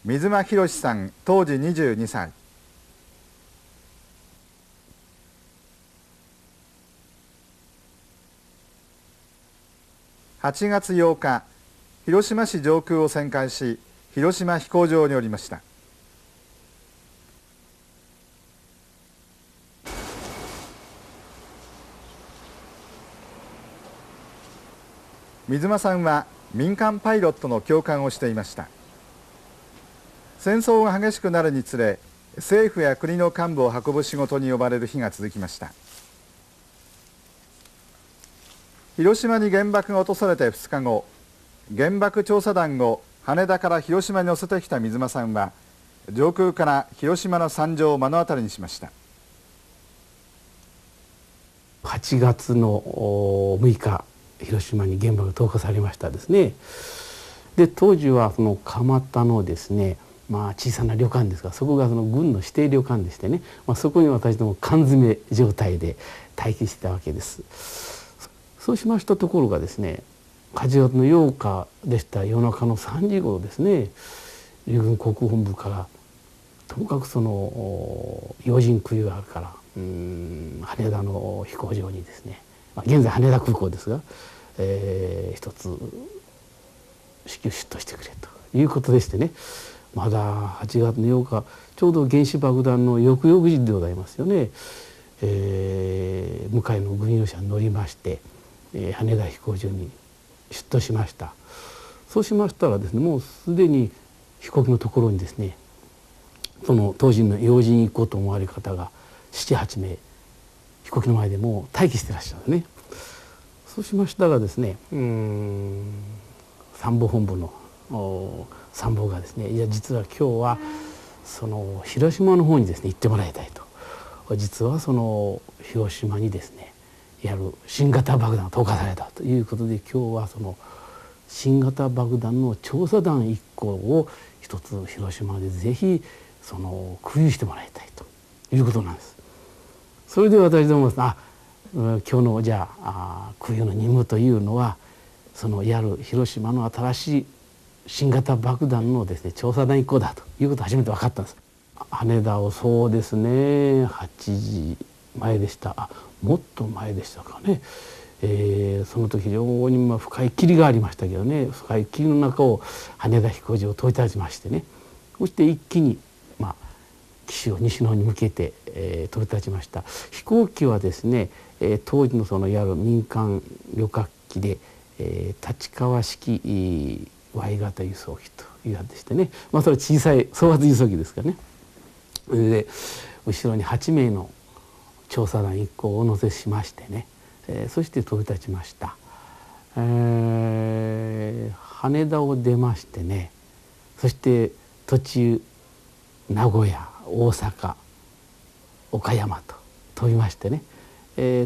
水間博さん、当時22歳。8月8日、広島市上空を旋回し、広島飛行場に降りました。水間さんは民間パイロットの教官をしていました。戦争が激しくなるにつれ、政府や国の幹部を運ぶ仕事に呼ばれる日が続きました。広島に原爆が落とされて2日後、原爆調査団を羽田から広島に乗せてきた水間さんは、上空から広島の惨状を目の当たりにしました。8月の6日、広島に原爆が投下されましたですね。で当時はその蒲田のですね、小さな旅館ですが、そこがその軍の指定旅館でしてね、そこに私ども缶詰状態で待機してたわけです。そうしましたところがですね、8月の8日でした夜中の3時頃ですね、陸軍航空本部からともかくその要人空輸があるから羽田の飛行場にですね、現在羽田空港ですが、一つ至急出頭してくれということでしてね、まだ8月の8日ちょうど原子爆弾の翌々日でございますよね。向かいの軍用車に乗りまして、羽田飛行場に出頭しました。そうしましたらですね、もうすでに飛行機のところにですね、その当時の要人行こうと思われる方が7、8名飛行機の前でもう待機してらっしゃるね。そうしましたらですね、参謀本部の参謀がですね、いや実は今日はその広島の方にですね行ってもらいたいと。実はその広島にですねやる新型爆弾が投下されたということで、今日はその新型爆弾の調査団1個を一つ広島でぜひその空輸してもらいたいということなんです。それで私ども今日のじゃあ空輸の任務というのは、そのやる広島の新しい新型爆弾のですね調査団1個だということが初めて分かったんです。羽田をそうですね8時前でした。もっと前でしたかね。その時非常に深い霧がありましたけどね、深い霧の中を羽田飛行場を飛び立ちましてね、そして一気に岸を西の方に向けて、飛び立ちました。飛行機はですね、当時のそのいわゆる民間旅客機で、立川式 Y 型輸送機というやつでしてね、それは小さい総圧輸送機ですからね。で後ろに8名の調査団1個をお乗せしましてね、そして飛び立ちました。羽田を出ましてね、そして途中名古屋、大阪、岡山と飛びましてね、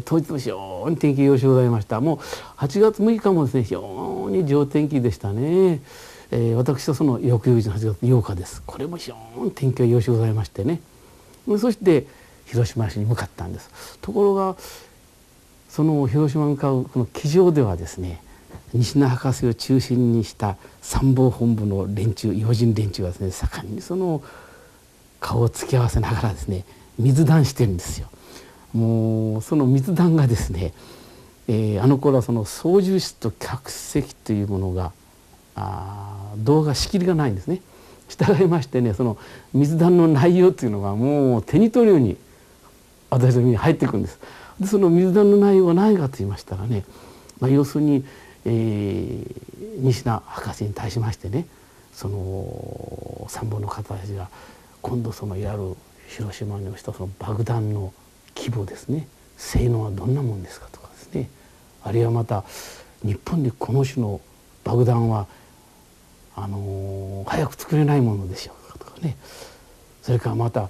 当日も非常に天気がよろしゅうございました。もう8月6日もですね非常に上天気でしたね。私はその翌々日の8月8日です。これも非常に天気がよろしゅうございましてね、そして広島市に向かったんです。ところがその広島に向かうこの機上ではですね、西名博士を中心にした参謀本部の連中、要人連中がですね盛んにその顔を突き合わせながらですね密談してるんですよ。もうその密談がですね、あの頃はその操縦室と客席というものが動画仕切りがないんですね。従いましてね、その密談の内容というのがもう手に取るように私の身に入ってくるんです。でその密談の内容は何かと言いましたらね、要するに、西名博士に対しましてね、その参謀の方たちが今度そのいわゆる広島に落ちたその爆弾の規模ですね、性能はどんなもんですかとかですね、あるいはまた日本でこの種の爆弾は早く作れないものでしょうかとかね、それからまた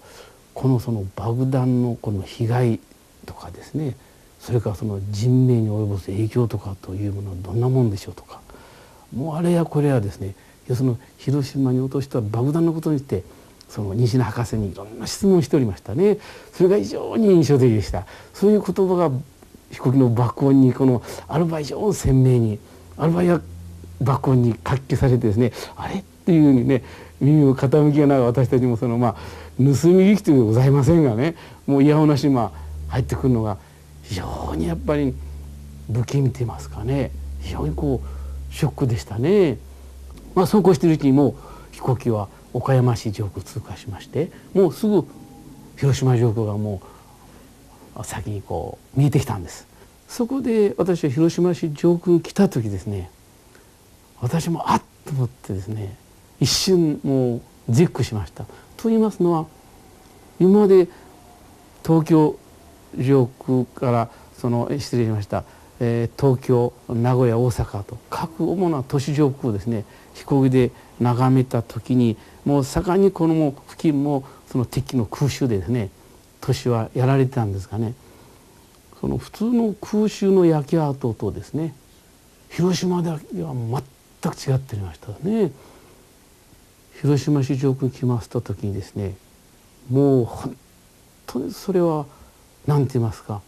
このその爆弾のこの被害とかですね、それからその人命に及ぼす影響とかというものはどんなもんでしょうとか、もうあれやこれやですね、その広島に落とした爆弾のことにしてその西名博士にいろんな質問をしておりましたね。それが非常に印象的でした。そういう言葉が飛行機の爆音にこのアルバイ非常に鮮明にアルバイや爆音に活気されてですね、あれってっていうふうにね耳を傾きがない私たちも盗み聞きというのはございませんがね、もういやおなし入ってくるのが非常にやっぱり不気味と言いますかね、非常にショックでしたね。そうこうしているうちにもう飛行機は岡山市上空通過しまして、もうすぐ広島上空がもう先に見えてきたんです。そこで私は広島市上空に来た時ですね、私もあっと思ってですね、一瞬もう絶句しました。と言いますのは、今まで東京上空から失礼しました、東京名古屋大阪と各主な都市上空をですね飛行機で眺めた時に、もう盛んにこの付近もその敵の空襲でですね都市はやられてたんですがね、その普通の空襲の焼け跡とですね広島では全く違っていましたね。広島市上空に来ました時にですね、もう本当にそれは何て言いますか、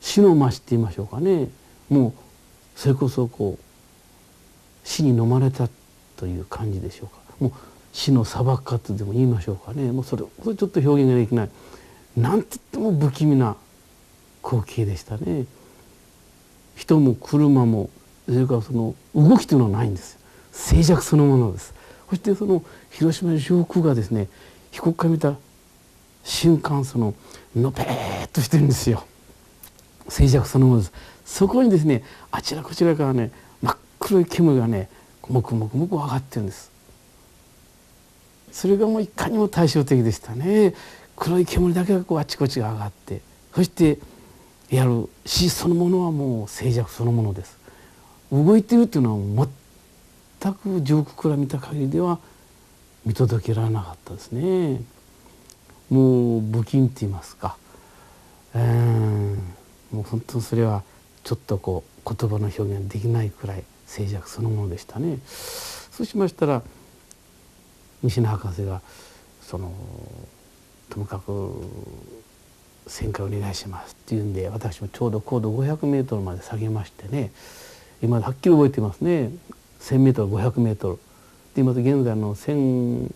死の町って言いましょうかね、もうそれこそ死に飲まれたという感じでしょうか、もう死の砂漠化とでも言いましょうかね、もうそれちょっと表現ができない、なんて言っても不気味な光景でしたね。人も車もそれから動きというのはないんです。静寂そのものです。そして広島上空がですね飛行機から見た瞬間のぺーっとしてるんですよ。静寂そのものです。そこにですねあちらこちらからね真っ黒い煙がねもくもくもく上がってるんです。それがもういかにも対照的でしたね。黒い煙だけがあちこちが上がって、そしてやる死そのものはもう静寂そのものです。動いているというのは全く上空から見た限りでは見届けられなかったですね。もう不気味と言いますか、もう本当にそれはちょっと言葉の表現できないくらい静寂そのものでしたね。そうしましたら西野博士がともかく旋回お願いしますっていうんで、私もちょうど高度500メートルまで下げましてね、今はっきり覚えていますね。1000メートル500メートルで、今現在の1500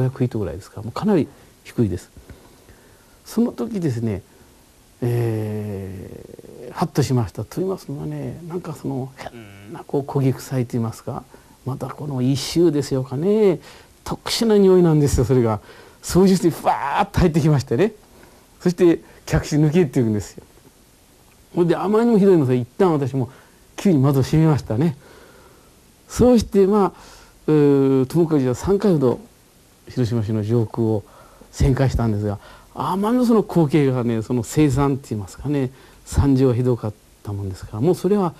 フィートぐらいですから、もうかなり低いです。その時ですね、ハッとしました。と言いますのはね、なんか変な焦げ臭いと言いますか、また異臭ですよかね、特殊な匂いなんですよ。それが操縦室にふわーっと入ってきましてね、そして客室抜けっていくんですよ。それであまりにもひどいので一旦私も急に窓を閉めましたね。そうして友和は3回ほど広島市の上空を旋回したんですが、あまりの光景がね凄惨って言いますかね、惨状がひどかったもんですから、もうそれは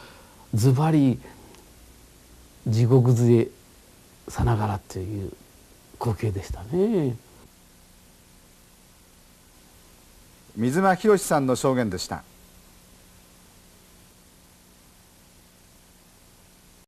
ズバリ地獄図でさながらという光景でしたね。水間博さんの証言でした。